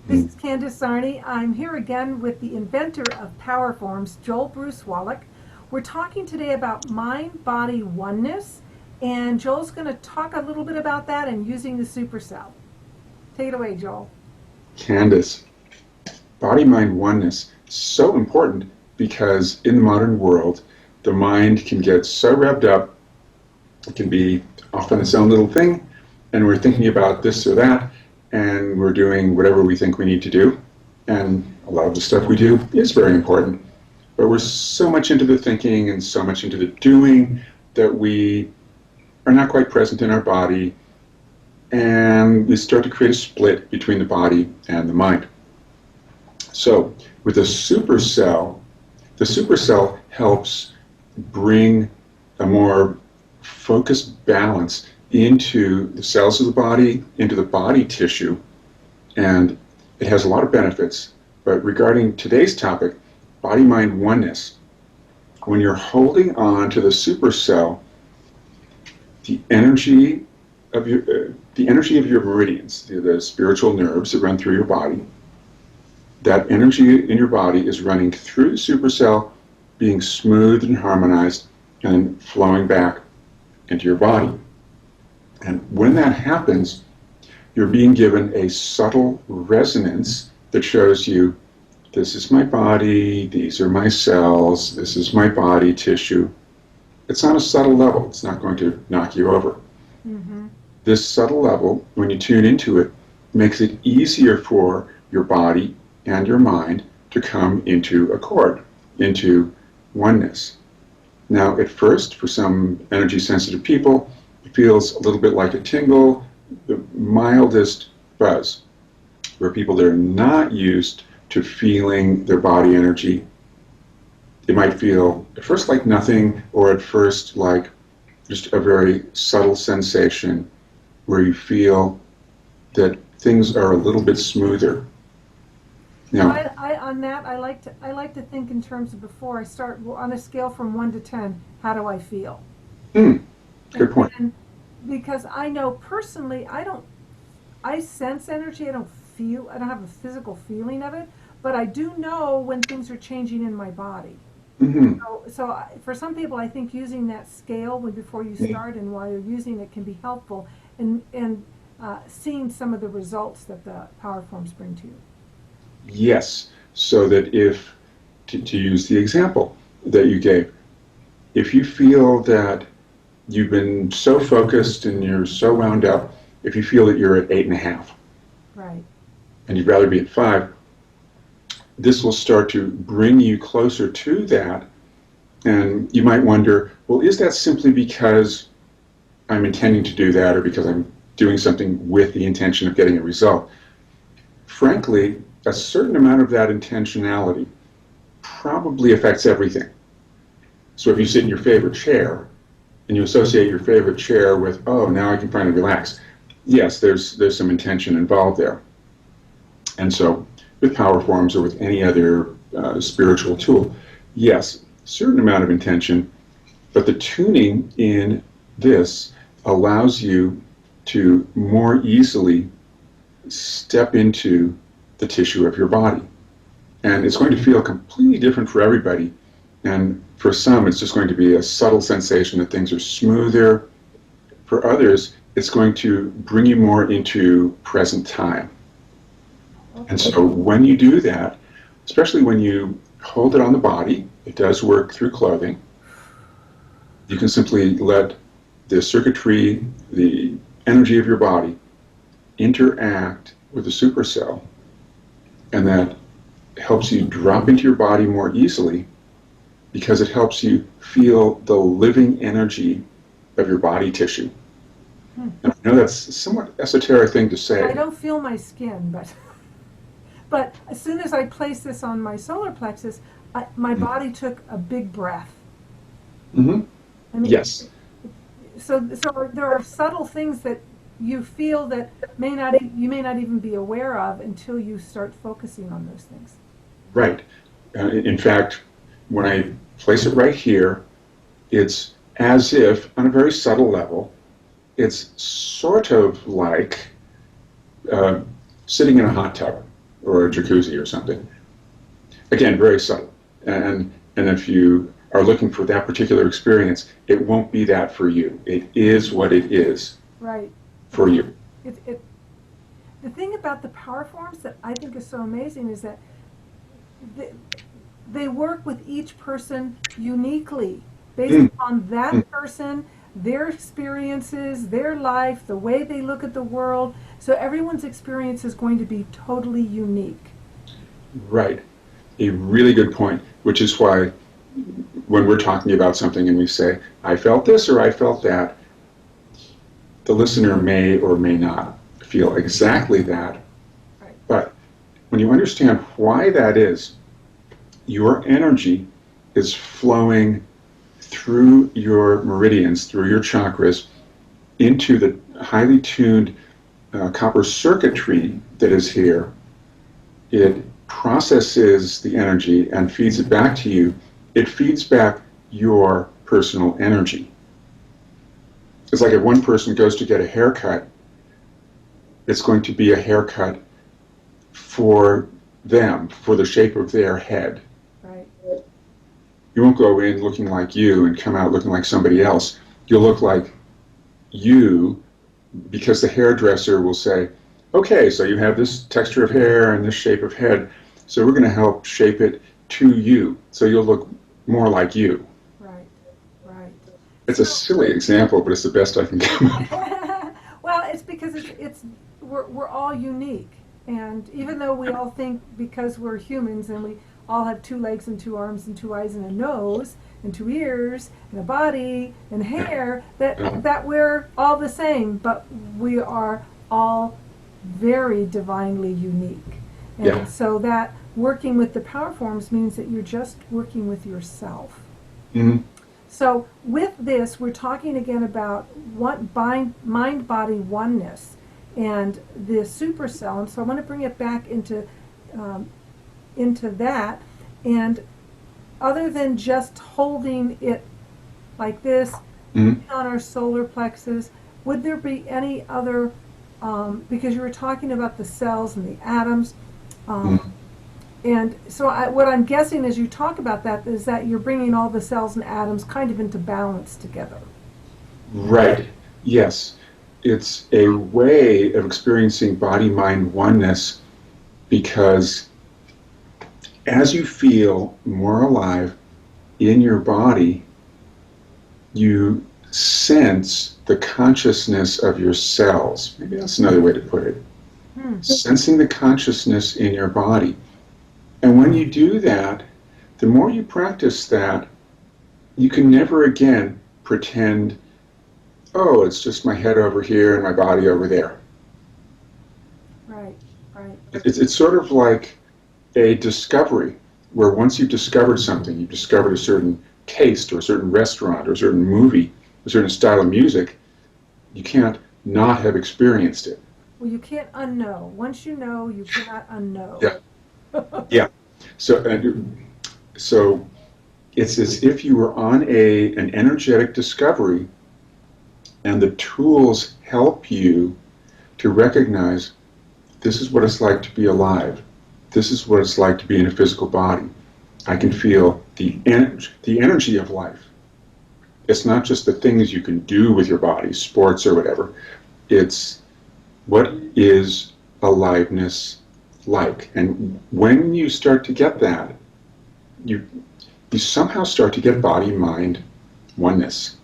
This is Candace Sarney. I'm here again with the inventor of Powerforms, Joel Bruce Wallach. We're talking today about mind-body oneness, and Joel's going to talk a little bit about that and using the super cell. Take it away, Joel. Candace, body-mind oneness is so important because in the modern world, the mind can get so revved up, it can be off on its own little thing, and we're thinking about this or that, and we're doing whatever we think we need to do. And a lot of the stuff we do is very important. But we're so much into the thinking and so much into the doing that we are not quite present in our body, and we start to create a split between the body and the mind. So with the super cell helps bring a more focused balance into the cells of the body, into the body tissue, and it has a lot of benefits. But regarding today's topic, body-mind oneness, when you're holding on to the super cell, the energy of your meridians, the spiritual nerves that run through your body, that energy in your body is running through the supercell, being smoothed and harmonized, and flowing back into your body. And when that happens, you're being given a subtle resonance that shows you, this is my body, these are my cells, this is my body tissue. It's on a subtle level. It's not going to knock you over. Mm-hmm. This subtle level, when you tune into it, makes it easier for your body and your mind to come into accord, into oneness. Now, at first, for some energy-sensitive people, it feels a little bit like a tingle, the mildest buzz, where people that are not used to feeling their body energy, it might feel at first like nothing, or at first like just a very subtle sensation where you feel that things are a little bit smoother. Now, Now, on that, I like to think in terms of before I start on a scale from 1 to 10. How do I feel? hmm, good And, point. and because I know personally, I sense energy. I don't have a physical feeling of it, but I do know when things are changing in my body. hmm So for some people, I think using that scale before you start and while you're using it can be helpful in seeing some of the results that the power forms bring to you. Yes, so that if, to use the example that you gave, if you feel that you've been so focused and you're so wound up, if you feel that you're at 8.5 Right. and you'd rather be at 5, this will start to bring you closer to that. And you might wonder, well, is that simply because I'm intending to do that or because I'm doing something with the intention of getting a result? Frankly, a certain amount of that intentionality probably affects everything. So if you sit in your favorite chair and you associate your favorite chair with, oh, now I can finally relax, yes, there's some intention involved there. And so with power forms or with any other spiritual tool, yes, certain amount of intention, but the tuning in this allows you to more easily step into the tissue of your body. And it's going to feel completely different for everybody. And for some, it's just going to be a subtle sensation that things are smoother. For others, it's going to bring you more into present time. And Okay. so when you do that, especially when you hold it on the body, it does work through clothing. You can simply let the circuitry, the energy of your body interact with the supercell, and that helps you drop into your body more easily because it helps you feel the living energy of your body tissue. Hmm. Now, I know that's a somewhat esoteric thing to I say. don't feel my skin, but but as soon as I placed this on my solar plexus, my body took a big breath. Mm-hmm. I mean, Yes, so there are subtle things that you feel that you may not even be aware of until you start focusing on those things. right. In fact, when I place it right here, it's as if, on a very subtle level, it's sort of like uh, sitting in a hot tub. or a jacuzzi or something. Again, very subtle. And if you are looking for that particular experience, it won't be that for you. It is what it is Right. for you. The thing about the power forms that I think is so amazing is that they, they work with each person uniquely based Mm, upon that person, their experiences, their life, the way they look at the world. So everyone's experience is going to be totally unique. right. A really good point, which is why when we're talking about something and we say, I felt this or I felt that, the listener may or may not feel exactly that. Right. But when you understand why that is, your energy is flowing through your meridians, through your chakras, into the highly tuned copper circuitry that is here. It processes the energy and feeds it back to you. It feeds back your personal energy. It's like if one person goes to get a haircut, it's going to be a haircut for them, for the shape of their head. Right. You won't go in looking like you and come out looking like somebody else. You'll look like you because the hairdresser will say, okay, so you have this texture of hair and this shape of head, so we're going to help shape it to you, so you'll look more like you. Right. Right. It's a silly example, but it's the best I can come up with. Well, it's because we're all unique, and even though we all think because we're humans and we all have two legs and two arms and two eyes and a nose and two ears and a body and hair, that we're all the same, but we are all very divinely unique. And Yeah. so that working with the power forms means that you're just working with yourself. Mm-hmm. So with this, we're talking again about what mind-body oneness and the super cell. And so I want to bring it back into that. And other than just holding it like this Mm-hmm. on our solar plexus, would there be any other? Because you were talking about the cells and the atoms. Mm-hmm. And so what I'm guessing as you talk about that is that you're bringing all the cells and atoms kind of into balance together. Right. Yes. It's a way of experiencing body-mind oneness because as you feel more alive in your body, you sense the consciousness of your cells. Maybe that's another way to put it. Sensing the consciousness in your body. And when you do that, the more you practice that, you can never again pretend, oh, it's just my head over here and my body over there. Right, right. It's sort of like a discovery, where once you've discovered something, you've discovered a certain taste or a certain restaurant or a certain movie, a certain style of music, you can't not have experienced it. Well, you can't unknow. Once you know, you cannot unknow. Yeah, yeah. So it's as if you were on an energetic discovery, and the tools help you to recognize this is what it's like to be alive. This is what it's like to be in a physical body. I can feel the energy of life. It's not just the things you can do with your body, sports or whatever. It's what is aliveness like. And when you start to get that, you somehow start to get body-mind oneness.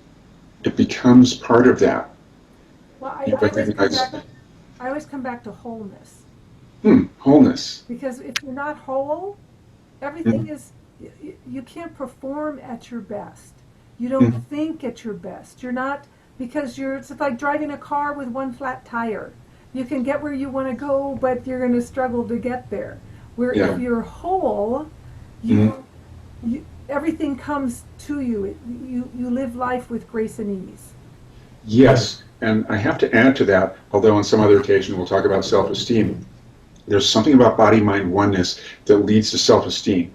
It becomes part of that. Well, You recognize I always come back to wholeness. wholeness. Because if you're not whole, everything Mm, is, you can't perform at your best. You mm, don't think at your best. You're not, because it's like driving a car with one flat tire. You can get where you want to go, but you're going to struggle to get there. Where yeah. if you're whole, Mm, everything comes to you. You live life with grace and ease. yes. And I have to add to that, although on some other occasion we'll talk about self-esteem. There's something about body-mind oneness that leads to self-esteem.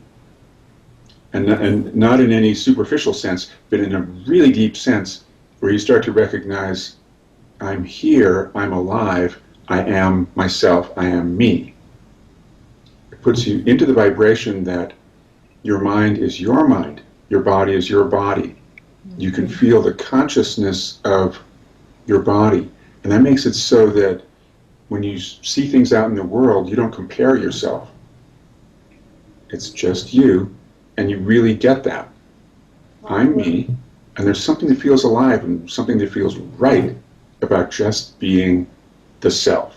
And not in any superficial sense, but in a really deep sense, where you start to recognize, I'm here, I'm alive, I am myself, I am me. puts you into the vibration that your mind is your mind, your body is your body. You can feel the consciousness of your body. And that makes it so that when you see things out in the world, you don't compare yourself. It's just you, and you really get that. I'm me, and there's something that feels alive and something that feels right about just being the self.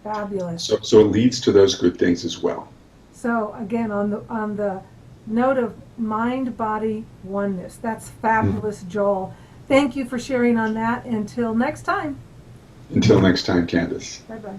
Fabulous. So it leads to those good things as well. So again, on the note of mind-body oneness, that's fabulous, Joel. Thank you for sharing on that. Until next time. Until next time, Candace. Bye-bye.